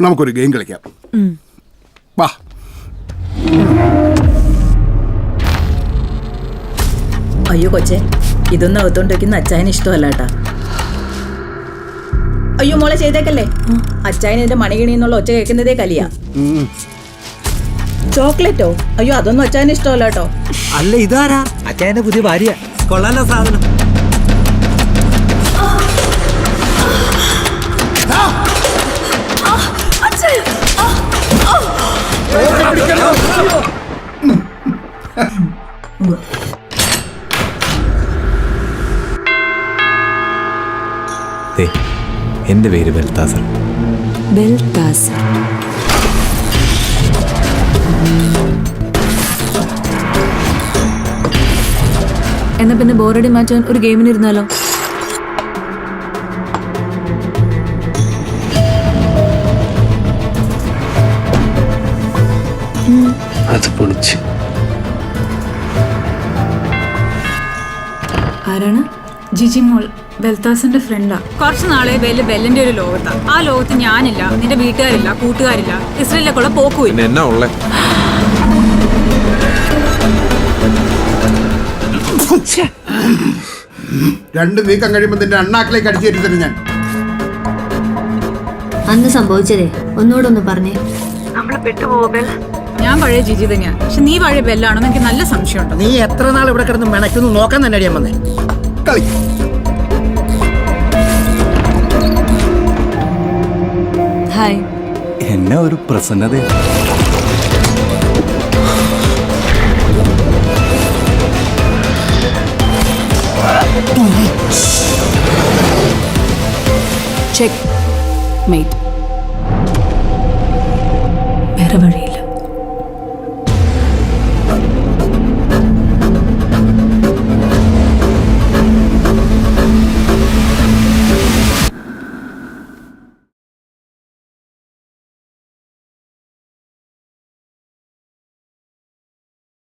നമുക്കൊരു ഗെയിം കളിക്കാം. വാ. അയ്യോ കൊച്ചെ, ഇതൊന്നും അകത്തോണ്ടിരിക്കുന്ന അച്ചായന് ഇഷ്ടമല്ല കേട്ടാ. അയ്യോ മോളെ ചെയ്തേക്കല്ലേ. അച്ചായന് ഇതിന്റെ മണികിണിന്നുള്ള ഒച്ച കേൾക്കുന്നതേ കലിയാ. ചോക്ലേറ്റോ? അയ്യോ അതൊന്നും അച്ചായന് ഇഷ്ടമല്ല കേട്ടോ. അല്ല ഇതാരാ? അച്ചായന്റെ പുതിയ ഭാര്യ. കൊള്ളാലോ സാധനം. എന്റെ പേര് ബെൽത്താസർ. ബെൽത്താസർ. എന്നാ പിന്നെ ബോറടി മാറ്റാൻ ഒരു ഗെയിമിന് ഇരുന്നാലോ? അത് പൊളിച്ച്. ആരാണ്? ജിജി മോൾ, ബെൽത്താസിന്റെ ഫ്രണ്ടാ. കുറച്ച് നാളെ ബെല്ലിന്റെ ഒരു ലോകത്താ. ആ ലോകത്ത് ഞാനില്ല, നിന്റെ വീട്ടുകാരില്ല, കൂട്ടുകാരില്ല, ഇസ്രയേലിലേക്കുള്ള പോക്കുമില്ല. എന്നാ ഉള്ളേ? രണ്ട് നീക്കം കഴിയുമ്പോൾ നിന്റെ അണ്ണാക്കിലേക്ക് അടിച്ചേറ്റി തന്നെ ഞാൻ. അന്ന് സംഭവിച്ചതേ ഒന്നുകൂടെ ഒന്ന് പറഞ്ഞേ. ഞാൻ പഴയ ജിജി തന്നെയാ, പക്ഷെ നീ പഴയ ബെല്ലാണെന്ന് എനിക്ക് നല്ല സംശയമുണ്ട്. നീ എത്ര നാൾ ഇവിടെ കിടന്ന് മെനക്കൊന്ന് നോക്കാൻ തന്നെ അടിയാൻ വന്നേ. കളി. ഹായ്. എന്നാ ഒരു പ്രസന്നത. Check mate. വേറെ വഴി